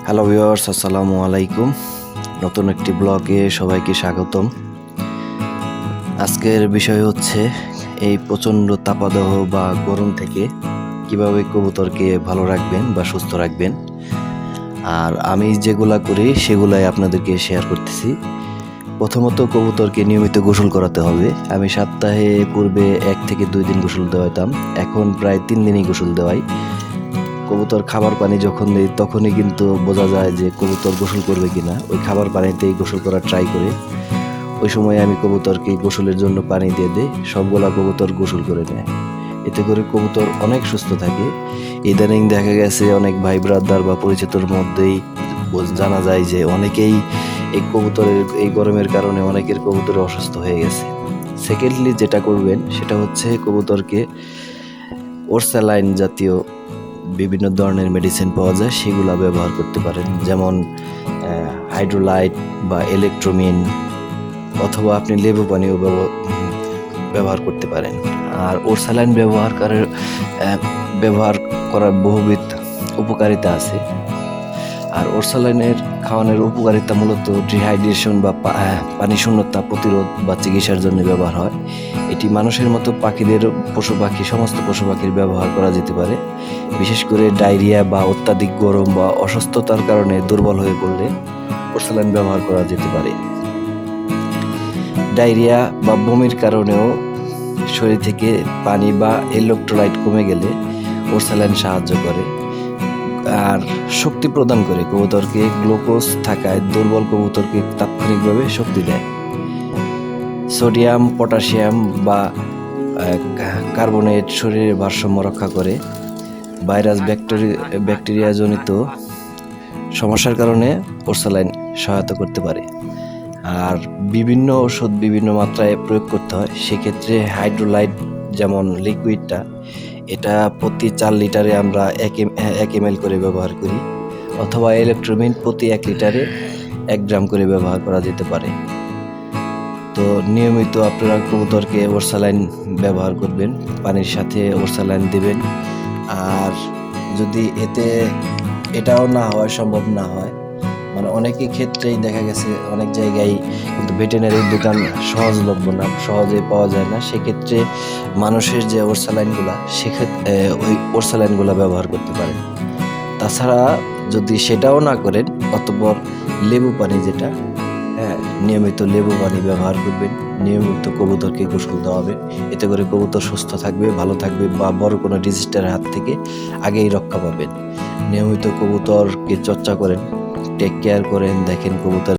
Hello viewers, আসসালামু আলাইকুম। নতুন একটি ব্লগে সবাইকে স্বাগতম। আজকের বিষয় হচ্ছে এই প্রচণ্ড তাপদাহ বা গরম থেকে কিভাবে কবুতরকে ভালো রাখবেন বা সুস্থ রাখবেন। আর আমি যেগুলা করি সেগুলাই আপনাদেরকে শেয়ার করতেছি। প্রথমত কবুতরকে নিয়মিত গোসল করাতে হবে। আমি সপ্তাহে পূর্বে 1 থেকে 2 দিন গোসল দেওয়াতাম, এখন প্রায় 3 দিনই গোসল দেওয়াই। কবুতর খাবার পানি যখন দেই তখনই কিন্তু বোঝা যায় যে কবুতর গোসল করবে কিনা। ওই খাবার পানিতেই গোসল করার ট্রাই করে। ওই সময় আমি কবুতরকে গোসলের জন্য পানি দিয়ে দিই, সবগুলা কবুতর গোসল করে নেয়। এতে করে কবুতর অনেক সুস্থ থাকে। ইদানিং দেখা গেছে অনেক ভাই ব্রাদার বা পরিচিতর মধ্যেই জানা যায় যে অনেকেই এই কবুতরের এই গরমের কারণে অনেকের কবুতর অসুস্থ হয়ে গেছে। সেকেন্ডলি যেটা করবেন সেটা হচ্ছে কবুতরকে ওরসালাইন জাতীয় বিভিন্ন ধরনের মেডিসিন পাওয়া যায়, সেগুলো ব্যবহার করতে পারেন। যেমন হাইড্রোলাইট বা ইলেকট্রোমিন, অথবা আপনি লেবু পানিও ব্যবহার করতে পারেন। আর ওরসালাইন ব্যবহার করার বহুবিধ উপকারিতা আছে। আর ওরসালাইনের খাওয়ানোর উপকারিতা মূলত ডিহাইড্রেশন বা পানি শূন্যতা প্রতিরোধ বা চিকিৎসার জন্য ব্যবহার হয়। এটি মানুষের মতো সমস্ত পশু পাখির ব্যবহার করা যেতে পারে। বিশেষ করে ডায়রিয়া বা অত্যাধিক গরম বা অসুস্থতার কারণে দুর্বল হয়ে পড়লে ওরসালাইন ব্যবহার করা যেতে পারে। ডায়রিয়া বা বমির কারণেও শরীর থেকে পানি বা ইলেকট্রোলাইট কমে গেলে ওরসালাইন সাহায্য করে। আর শক্তি প্রদান করে, কবুতরকে গ্লুকোজ থাকায় দুর্বল কবুতরকে তাৎক্ষণিকভাবে শক্তি দেয়। সোডিয়াম, পটাশিয়াম বা কার্বনেট শরীরের ভারসাম্য রক্ষা করে। ভাইরাস, ব্যাকটেরিয়া জনিত সমস্যার কারণে ওরসালাইন সহায়তা করতে পারে। আর বিভিন্ন ওষুধ বিভিন্ন মাত্রায় প্রয়োগ করতে হয়। সেক্ষেত্রে হাইড্রোলাইট যেমন লিকুইডটা, এটা প্রতি 4 লিটারে আমরা 1 ml করে ব্যবহার করি, অথবা ইলেকট্রোমিন প্রতি 1 লিটারে 1 গ্রাম করে ব্যবহার করা যেতে পারে। তো নিয়মিত আপনারা কবুতরকে ওরসালাইন ব্যবহার করবেন, পানির সাথে ওরসালাইন দিবেন। আর যদি এটাও না হয়, সম্ভব না হয়, মানে অনেকের ক্ষেত্রেই দেখা গেছে অনেক জায়গায় কিন্তু ভেটেরিনারির দোকান সহজলভ্য না, সহজে পাওয়া যায় না। সেক্ষেত্রে মানুষের যে ওরসালাইনগুলা, ওই ওরসালাইনগুলা ব্যবহার করতে পারেন। তাছাড়া যদি সেটাও না করেন, অতঃপর লেবু পানি, যেটা নিয়মিত লেবু পানি ব্যবহার করবেন। নিয়মিত কবুতরকে গোসল দেওয়াবেন। এতে করে কবুতর সুস্থ থাকবে, ভালো থাকবে, বা বড় কোনো ডিজিজের হাত থেকে আগেই রক্ষা পাবেন। নিয়মিত কবুতরকে চর্চা করেন, টেক কেয়ার করেন, দেখেন কবুতর